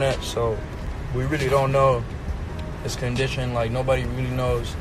that, so we really don't know his condition. Like, nobody really knows.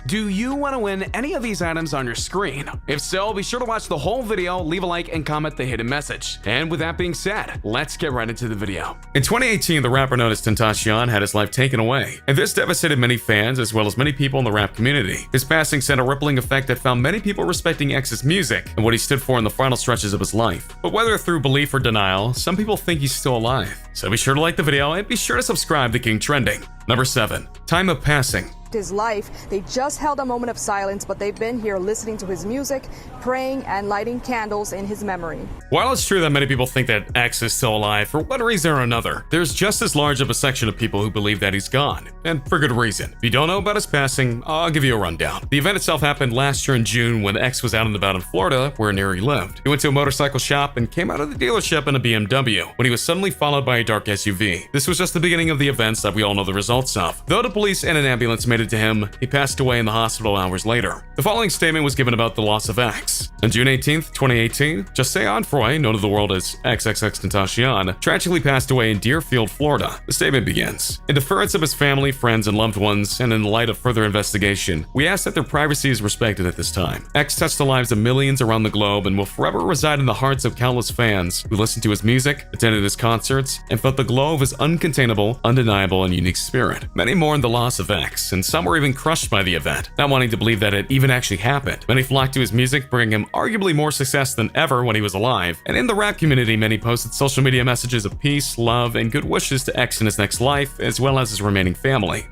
Do you want to win any of these items on your screen? If so, be sure to watch the whole video, leave a like, and comment the hidden message. And with that being said, let's get right into the video. In 2018, the rapper known as XXXTentacion had his life taken away, and this devastated many fans as well as many people in the rap community. His passing sent a rippling effect that found many people respecting X's music and what he stood for in the final stretches of his life. But whether through belief or denial, some people think he's still alive. So be sure to like the video and be sure to subscribe to King Trending. Number 7. Time of passing. His life. They just held a moment of silence, but they've been here listening to his music, praying, and lighting candles in his memory. While it's true that many people think that X is still alive for one reason or another, there's just as large of a section of people who believe that he's gone, and for good reason. If you don't know about his passing, I'll give you a rundown. The event itself happened last year in June when X was out and about in Florida, where near he lived. He went to a motorcycle shop and came out of the dealership in a BMW when he was suddenly followed by a dark SUV. This was just the beginning of the events that we all know the results of. Though the police and an ambulance made it to him, he passed away in the hospital hours later. The following statement was given about the loss of X. On June 18th, 2018, Jaseon Froy, known to the world as XXXTentacion, tragically passed away in Deerfield, Florida. The statement begins, "In deference of his family, friends, and loved ones, and in the light of further investigation, we ask that their privacy is respected at this time. X touched the lives of millions around the globe and will forever reside in the hearts of countless fans who listened to his music, attended his concerts, and felt the glow of his uncontainable, undeniable, and unique spirit. Many mourned the loss of X, and some were even crushed by the event, not wanting to believe that it even actually happened. Many flocked to his music, bringing him arguably more success than ever when he was alive, and in the rap community, many posted social media messages of peace, love, and good wishes to X in his next life, as well as his remaining family."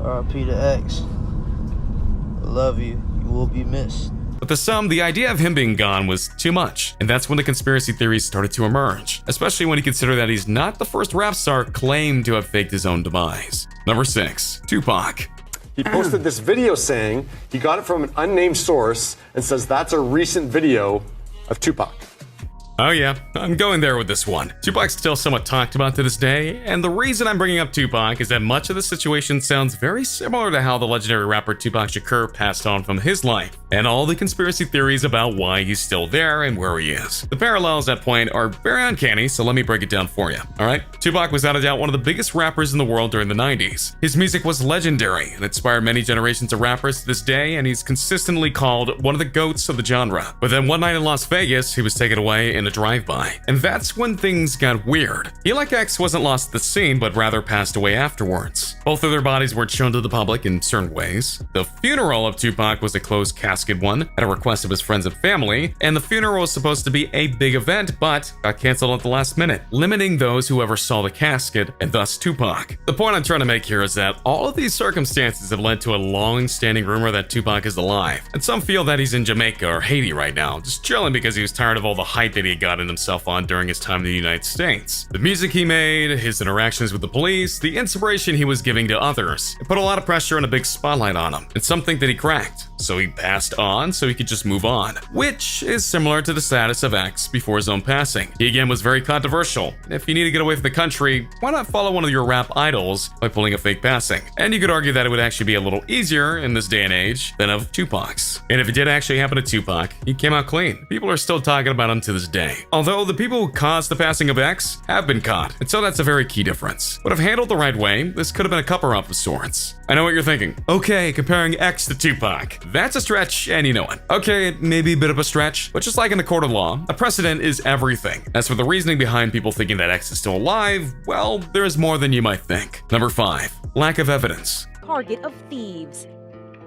R.I.P. to X. I love you. You will be missed. But to some, the idea of him being gone was too much, and that's when the conspiracy theories started to emerge, especially when you consider that he's not the first rap star claimed to have faked his own demise. Number 6. Tupac. He posted this video saying he got it from an unnamed source and says that's a recent video of Tupac. Oh yeah, I'm going there with this one. Tupac's still somewhat talked about to this day, and the reason I'm bringing up Tupac is that much of the situation sounds very similar to how the legendary rapper Tupac Shakur passed on from his life, and all the conspiracy theories about why he's still there and where he is. The parallels at point are very uncanny, so let me break it down for you, alright? Tupac was without a doubt one of the biggest rappers in the world during the 90s. His music was legendary and inspired many generations of rappers to this day, and he's consistently called one of the GOATs of the genre. But then one night in Las Vegas, he was taken away in a drive-by, and that's when things got weird. He, like X, wasn't lost at the scene, but rather passed away afterwards. Both of their bodies were shown to the public in certain ways. The funeral of Tupac was a closed casket one, at a request of his friends and family, and the funeral was supposed to be a big event, but got canceled at the last minute, limiting those who ever saw the casket, and thus Tupac. The point I'm trying to make here is that all of these circumstances have led to a long-standing rumor that Tupac is alive, and some feel that he's in Jamaica or Haiti right now, just chilling because he was tired of all the hype that he had gotten himself on during his time in the United States. The music he made, his interactions with the police, the inspiration he was giving to others, it put a lot of pressure and a big spotlight on him, and some think that he cracked, so he passed on so he could just move on, which is similar to the status of X before his own passing. He again was very controversial, and if you need to get away from the country, why not follow one of your rap idols by pulling a fake passing? And you could argue that it would actually be a little easier in this day and age than of Tupac's. And if it did actually happen to Tupac, he came out clean. People are still talking about him to this day. Although the people who caused the passing of X have been caught, and so that's a very key difference. But if handled the right way, this could have been a cover-up of sorts. I know what you're thinking. Okay, comparing X to Tupac. That's a stretch, and you know it. Okay, maybe a bit of a stretch, but just like in the court of law, a precedent is everything. As for the reasoning behind people thinking that X is still alive, well, there is more than you might think. Number 5. Lack of evidence. Target of thieves.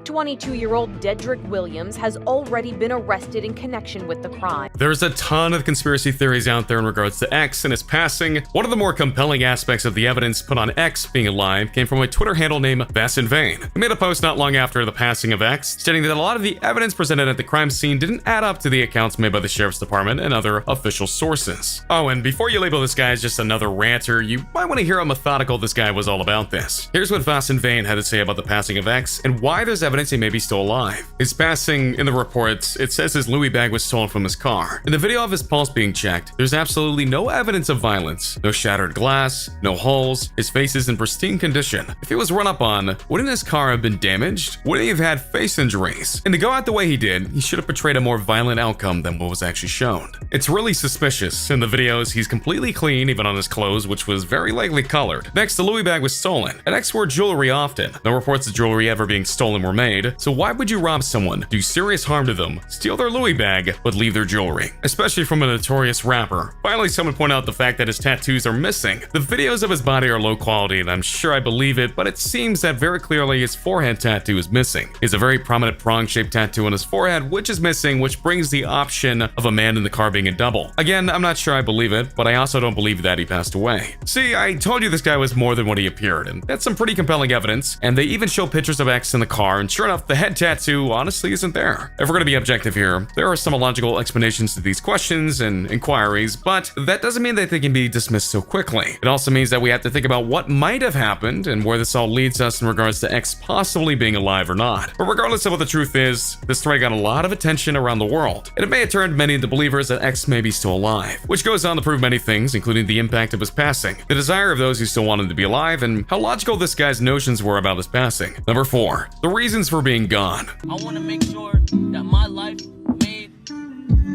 22-year-old Dedrick Williams has already been arrested in connection with the crime. There's a ton of conspiracy theories out there in regards to X and his passing. One of the more compelling aspects of the evidence put on X being alive came from a Twitter handle named Bass in Vain, who made a post not long after the passing of X, stating that a lot of the evidence presented at the crime scene didn't add up to the accounts made by the sheriff's department and other official sources. Oh, and before you label this guy as just another ranter, you might want to hear how methodical this guy was all about this. Here's what Bass in Vain had to say about the passing of X and why there's evidence evidence he may be still alive. His passing, in the reports, it says his Louis bag was stolen from his car. In the video of his pulse being checked, there's absolutely no evidence of violence. No shattered glass, no holes, his face is in pristine condition. If he was run up on, wouldn't his car have been damaged? Wouldn't he have had face injuries? And to go out the way he did, he should have portrayed a more violent outcome than what was actually shown. It's really suspicious. In the videos, he's completely clean, even on his clothes, which was very likely colored. Next, the Louis bag was stolen. And X wore jewelry often. No reports of jewelry ever being stolen were made, so why would you rob someone, do serious harm to them, steal their Louis bag, but leave their jewelry? Especially from a notorious rapper. Finally, someone pointed out the fact that his tattoos are missing. The videos of his body are low quality, and I'm sure I believe it, but it seems that very clearly his forehead tattoo is missing. He has a very prominent prong-shaped tattoo on his forehead, which is missing, which brings the option of a man in the car being a double. Again, I'm not sure I believe it, but I also don't believe that he passed away. See, I told you this guy was more than what he appeared, and that's some pretty compelling evidence, and they even show pictures of X in the car, and sure enough, the head tattoo honestly isn't there. If we're gonna be objective here, there are some illogical explanations to these questions and inquiries, but that doesn't mean that they can be dismissed so quickly. It also means that we have to think about what might have happened and where this all leads us in regards to X possibly being alive or not. But regardless of what the truth is, this thread got a lot of attention around the world, and it may have turned many into believers that X may be still alive, which goes on to prove many things, including the impact of his passing, the desire of those who still want him to be alive, and how logical this guy's notions were about his passing. Number 4, the reasons for being gone. I want to make sure that my life made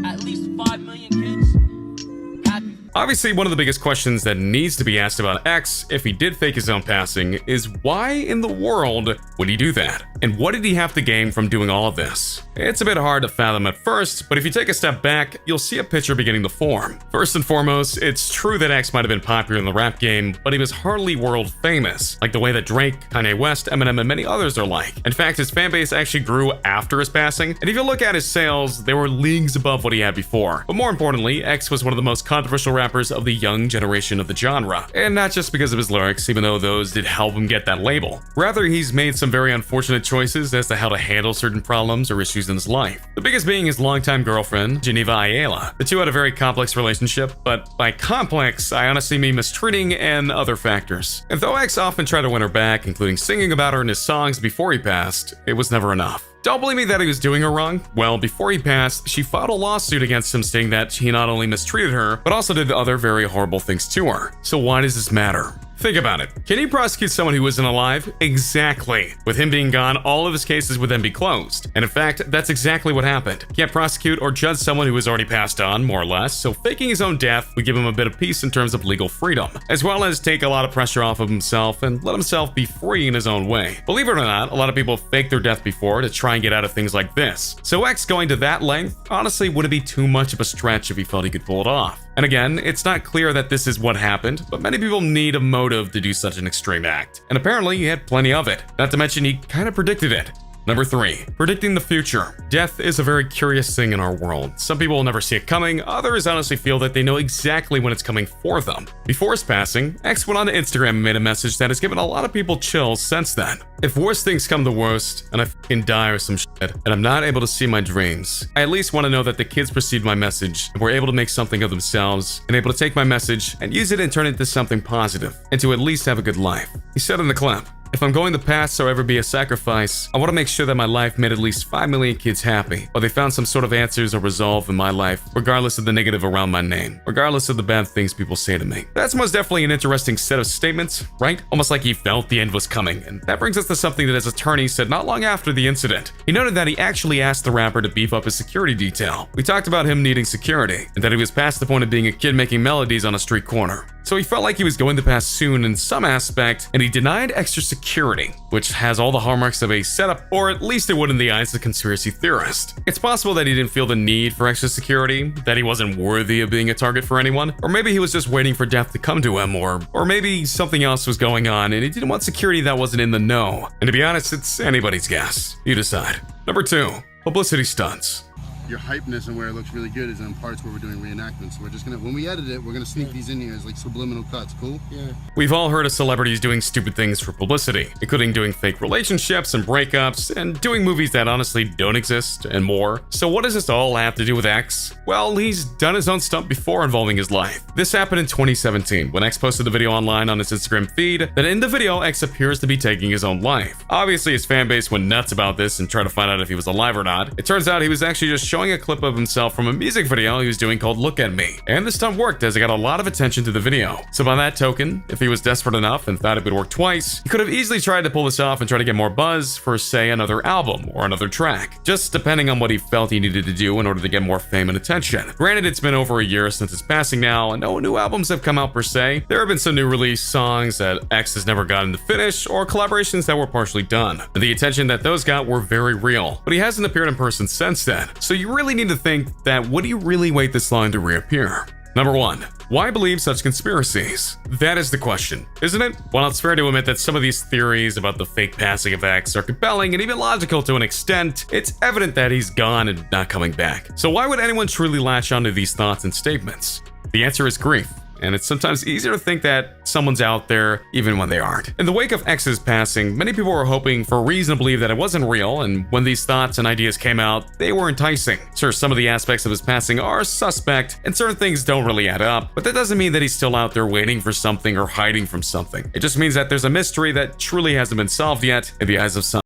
at least 5 million kids happy. Obviously, one of the biggest questions that needs to be asked about X, if he did fake his own passing, is why in the world would he do that? And what did he have to gain from doing all of this? It's a bit hard to fathom at first, but if you take a step back, you'll see a picture beginning to form. First and foremost, it's true that X might have been popular in the rap game, but he was hardly world famous, like the way that Drake, Kanye West, Eminem, and many others are like. In fact, his fan base actually grew after his passing, and if you look at his sales, they were leagues above what he had before. But more importantly, X was one of the most controversial rappers of the young generation of the genre, and not just because of his lyrics, even though those did help him get that label. Rather, he's made some very unfortunate choices as to how to handle certain problems or issues in his life. The biggest being his longtime girlfriend, Geneva Ayala. The two had a very complex relationship, but by complex, I honestly mean mistreating and other factors. And though X often tried to win her back, including singing about her in his songs before he passed, it was never enough. Don't believe me that he was doing her wrong? Well, before he passed, she filed a lawsuit against him stating that he not only mistreated her, but also did other very horrible things to her. So why does this matter? Think about it. Can he prosecute someone who isn't alive? Exactly. With him being gone, all of his cases would then be closed. And in fact, that's exactly what happened. He can't prosecute or judge someone who has already passed on, more or less, so faking his own death would give him a bit of peace in terms of legal freedom, as well as take a lot of pressure off of himself and let himself be free in his own way. Believe it or not, a lot of people fake their death before to try and get out of things like this. So X going to that length honestly wouldn't be too much of a stretch if he felt he could pull it off. And again, it's not clear that this is what happened, but many people need a motive to do such an extreme act. And apparently he had plenty of it. Not to mention he kind of predicted it. Number 3, predicting the future. Death is a very curious thing in our world. Some people will never see it coming, others honestly feel that they know exactly when it's coming for them. Before his passing, X went on to Instagram and made a message that has given a lot of people chills since then. If worst things come to worst, and I fucking die or some shit, and I'm not able to see my dreams, I at least want to know that the kids perceived my message and were able to make something of themselves, and able to take my message and use it and turn it into something positive, and to at least have a good life. He said in the clip, "If I'm going to pass or ever be a sacrifice, I want to make sure that my life made at least 5 million kids happy, or they found some sort of answers or resolve in my life, regardless of the negative around my name, regardless of the bad things people say to me." That's most definitely an interesting set of statements, right? Almost like he felt the end was coming, and that brings us to something that his attorney said not long after the incident. He noted that he actually asked the rapper to beef up his security detail. We talked about him needing security, and that he was past the point of being a kid making melodies on a street corner. So he felt like he was going to pass soon in some aspect, and he denied extra security, which has all the hallmarks of a setup, or at least it would in the eyes of the conspiracy theorist. It's possible that he didn't feel the need for extra security, that he wasn't worthy of being a target for anyone, or maybe he was just waiting for death to come to him, or maybe something else was going on and he didn't want security that wasn't in the know. And to be honest, it's anybody's guess. You decide. Number 2, publicity stunts. your hypeness and where it looks really good is in parts where we're doing reenactments. So we're just gonna, when we edit it, we're gonna sneak these in here as like subliminal cuts. Cool? Yeah. We've all heard of celebrities doing stupid things for publicity, including doing fake relationships and breakups, and doing movies that honestly don't exist, and more. So what does this all have to do with X? Well, he's done his own stunt before involving his life. This happened in 2017, when X posted a video online on his Instagram feed that in the video, X appears to be taking his own life. Obviously, his fan base went nuts about this and tried to find out if he was alive or not. It turns out he was actually just showing a clip of himself from a music video he was doing called Look at Me. And the stunt worked as it got a lot of attention to the video. So by that token, if he was desperate enough and thought it would work twice, he could have easily tried to pull this off and try to get more buzz for, say, another album or another track, just depending on what he felt he needed to do in order to get more fame and attention. Granted, it's been over a year since his passing now, and no new albums have come out per se. There have been some new release songs that X has never gotten to finish, or collaborations that were partially done. And the attention that those got were very real, but he hasn't appeared in person since then. So you really need to think that would he really wait this long to reappear? Number 1. Why believe such conspiracies? That is the question, isn't it? While it's fair to admit that some of these theories about the fake passing of X are compelling and even logical to an extent, it's evident that he's gone and not coming back. So why would anyone truly latch onto these thoughts and statements? The answer is grief. And it's sometimes easier to think that someone's out there even when they aren't. In the wake of X's passing, many people were hoping for a reason to believe that it wasn't real, and when these thoughts and ideas came out, they were enticing. Sure, some of the aspects of his passing are suspect, and certain things don't really add up, but that doesn't mean that he's still out there waiting for something or hiding from something. It just means that there's a mystery that truly hasn't been solved yet in the eyes of some.